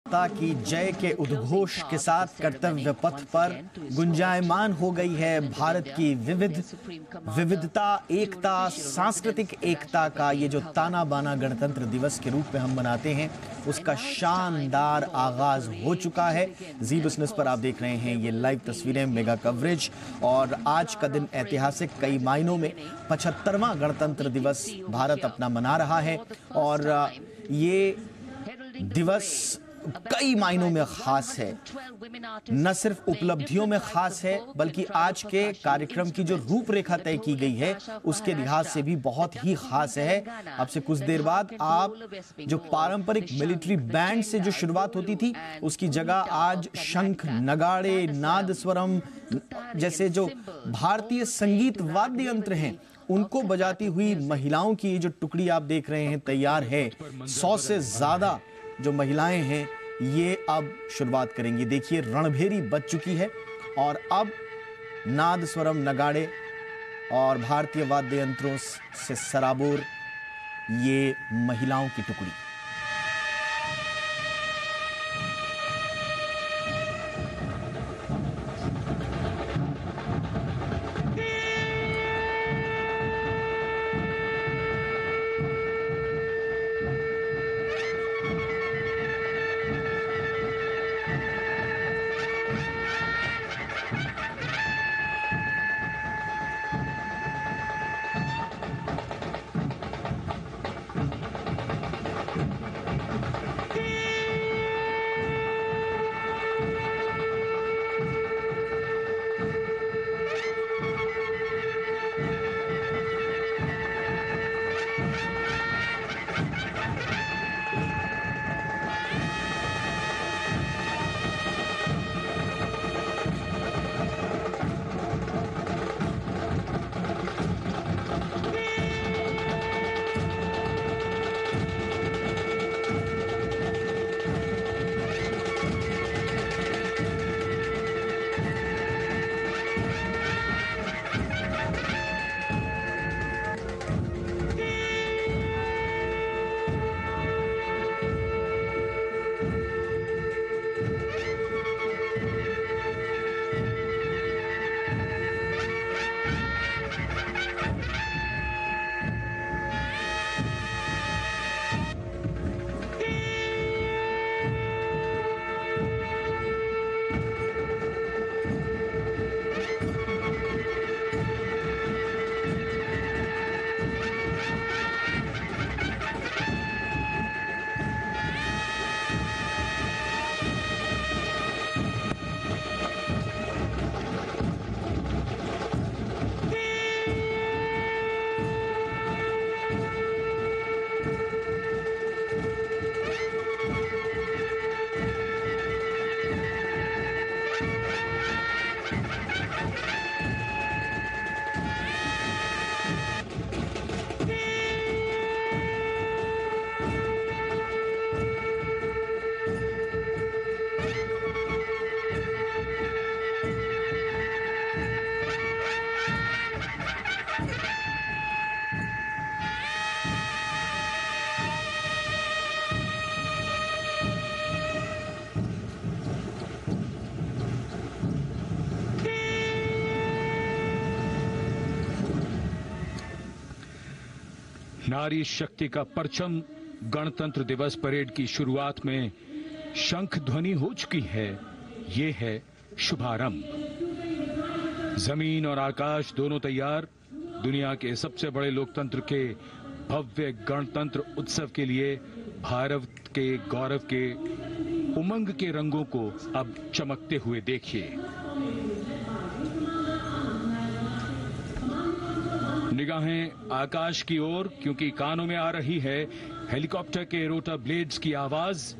माता की जय के उद्घोष के साथ कर्तव्य पथ पर गुंजायमान हो गई है भारत की विविधता, एकता, सांस्कृतिक एकता का ये जो ताना बाना गणतंत्र दिवस के रूप में हम मनाते हैं, उसका शानदार आगाज हो चुका है। जी बिजनेस पर आप देख रहे हैं ये लाइव तस्वीरें, मेगा कवरेज। और आज का दिन ऐतिहासिक कई मायनों में 75वां गणतंत्र दिवस भारत अपना मना रहा है और ये दिवस कई मायनों में खास है। न सिर्फ उपलब्धियों में खास है बल्कि आज के कार्यक्रम की जो रूपरेखा तय की गई है उसके लिहाज से भी बहुत ही खास है। अब से कुछ देर बाद आप जो पारंपरिक मिलिट्री बैंड से जो शुरुआत होती थी उसकी जगह आज शंख, नगाड़े, नादस्वरम जैसे जो भारतीय संगीत वाद्य यंत्र हैं उनको बजाती हुई महिलाओं की जो टुकड़ी आप देख रहे हैं तैयार है। 100 से ज्यादा जो महिलाएं हैं ये अब शुरुआत करेंगी। देखिए रणभेरी बज चुकी है और अब नाद, स्वरम, नगाड़े और भारतीय वाद्य यंत्रों से सराबोर ये महिलाओं की टुकड़ी। नारी शक्ति का परचम गणतंत्र दिवस परेड की शुरुआत में शंख ध्वनि हो चुकी है। ये है शुभारंभ। जमीन और आकाश दोनों तैयार। दुनिया के सबसे बड़े लोकतंत्र के भव्य गणतंत्र उत्सव के लिए भारत के गौरव के उमंग के रंगों को अब चमकते हुए देखिए। निगाहें आकाश की ओर, क्योंकि कानों में आ रही है हेलीकॉप्टर के रोटर ब्लेड्स की आवाज।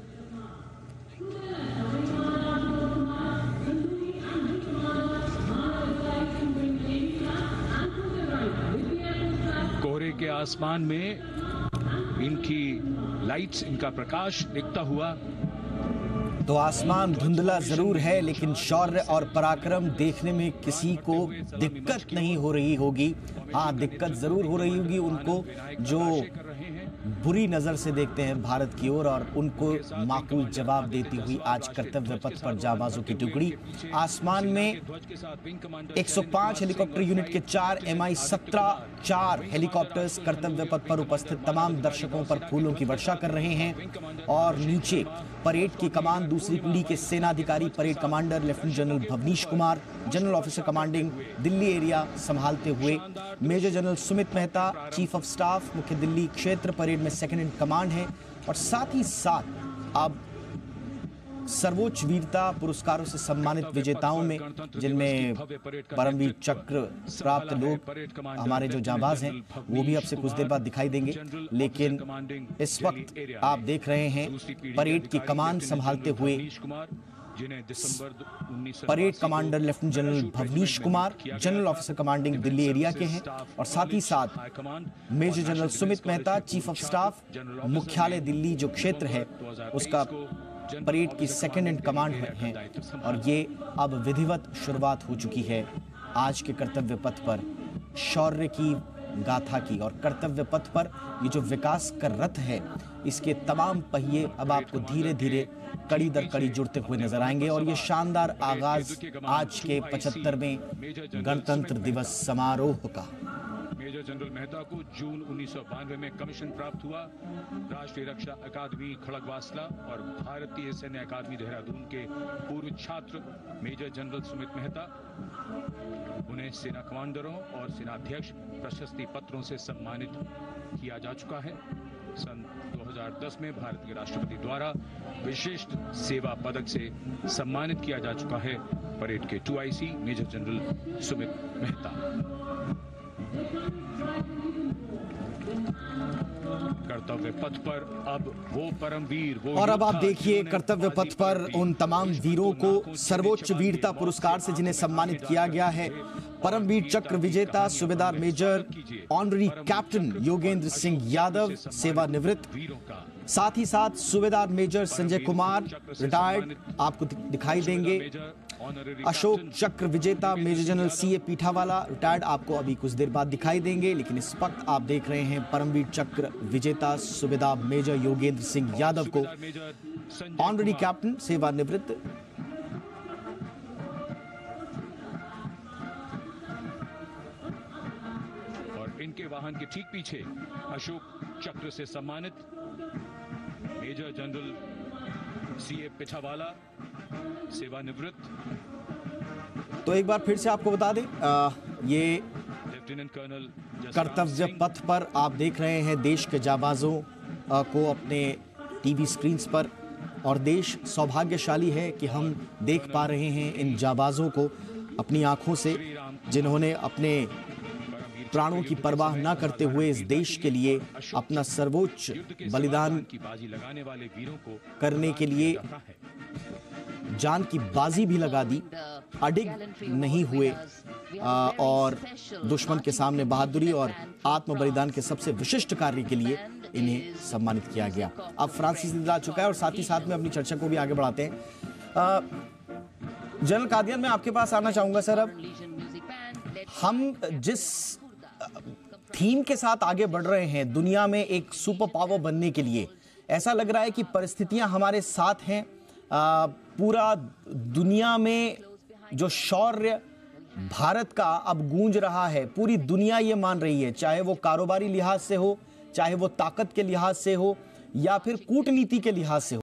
कोहरे के आसमान में इनकी लाइट्स, इनका प्रकाश दिखता हुआ। तो आसमान धुंधला जरूर है लेकिन शौर्य और पराक्रम देखने में किसी को दिक्कत नहीं हो रही होगी। हाँ, दिक्कत जरूर हो रही होगी उनको जो बुरी नजर से देखते हैं भारत की ओर और उनको माकूल जवाब देती हुई आज कर्तव्य पथ पर जाबाजों की टुकड़ी आसमान में 105 हेलीकॉप्टर यूनिट के 4 Mi-17 हेलीकॉप्टर्स कर्तव्य पथ पर उपस्थित तमाम दर्शकों पर फूलों की वर्षा कर रहे हैं और नीचे परेड की कमान दूसरी पीढ़ी के सेनाधिकारी parade commander lieutenant general Bhavnish Kumar, general officer commanding Delhi area संभालते हुए major general Sumit Mehta, chief of staff मुख्य दिल्ली क्षेत्र परेड में सेकंड इन कमांड है और साथ ही साथ अब सर्वोच्च वीरता पुरस्कारों से सम्मानित विजेताओं में, जिनमें परमवीर चक्र प्राप्त लोग हमारे जो जांबाज हैं वो भी अब से कुछ देर बाद दिखाई देंगे, लेकिन इस वक्त आप देख रहे हैं परेड की कमान संभालते हुए parade commander lieutenant general Bhavnish Kumar, general officer commanding Delhi area के हैं और साथ ही साथ major general Sumit Mehta, chief of staff मुख्यालय दिल्ली जो क्षेत्र है उसका परेड की सेकंड इन कमांड है और ये अब विधिवत शुरुआत हो चुकी है आज के कर्तव्य पथ पर शौर्य की गाथा की। और कर्तव्य पथ पर ये जो विकास का रथ है इसके तमाम पहिए अब आपको धीरे धीरे कड़ी दर कड़ी जुड़ते हुए नजर आएंगे और ये शानदार आगाज आज के 75वें गणतंत्र दिवस समारोह का। मेजर जनरल मेहता को जून 1992 में कमीशन प्राप्त हुआ। राष्ट्रीय रक्षा अकादमी खड़गवासला और भारतीय सैन्य अकादमी देहरादून के पूर्व छात्र मेजर जनरल सुमित मेहता, उन्हें सेना कमांडरों और सेनाध्यक्ष प्रशस्ति पत्रों से सम्मानित किया जा चुका है। सन 2010 में भारत के राष्ट्रपति द्वारा विशिष्ट सेवा पदक से सम्मानित किया जा चुका है परेड के 2IC major general Sumit Mehta. कर्तव्य पथ पर अब वो परमवीर और अब आप देखिए कर्तव्य पथ पर उन तमाम वीरों को सर्वोच्च वीरता पुरस्कार से जिन्हें सम्मानित किया गया है। परमवीर चक्र विजेता subedar major honorary captain Yogendra Singh Yadav सेवानिवृत्त, साथ ही साथ सूबेदार मेजर संजय कुमार रिटायर्ड आपको दिखाई देंगे। अशोक चक्र विजेता मेजर जनरल CA पीठावाला रिटायर्ड आपको अभी कुछ देर बाद दिखाई देंगे, लेकिन इस वक्त आप देख रहे हैं परमवीर चक्र विजेता सूबेदार मेजर योगेंद्र सिंह यादव को ऑनरी कैप्टन सेवानिवृत्त। और इनके वाहन के ठीक पीछे अशोक चक्र से सम्मानित मेजर जनरल CA पीठावाला सेवानिवृत्त। तो एक बार फिर से आपको बता दें ये लेफ्टिनेंट कर्नल कर्तव्य पथ पर आप देख रहे हैं देश के जाबाजों को अपने टीवी स्क्रीन्स पर और देश सौभाग्यशाली है कि हम देख पा रहे हैं इन जाबाजों को अपनी आंखों से, जिन्होंने अपने प्राणों की परवाह न करते हुए इस देश के लिए अपना सर्वोच्च बलिदान करने के लिए जान की बाजी भी लगा दी, अडिग नहीं हुए और दुश्मन के सामने बहादुरी और आत्म बलिदान के सबसे विशिष्ट कार्य के लिए इन्हें सम्मानित किया गया। अब फ्रांसीसी दिला चुका है और साथ ही साथ में अपनी चर्चा को भी आगे बढ़ाते हैं। जनरल कादियान, मैं आपके पास आना चाहूंगा सर। अब हम जिस थीम के साथ आगे बढ़ रहे हैं दुनिया में एक सुपर पावर बनने के लिए, ऐसा लग रहा है कि परिस्थितियां हमारे साथ हैं। पूरा दुनिया में जो शौर्य भारत का अब गूंज रहा है, पूरी दुनिया ये मान रही है, चाहे वो कारोबारी लिहाज से हो, चाहे वो ताकत के लिहाज से हो या फिर कूटनीति के लिहाज से हो।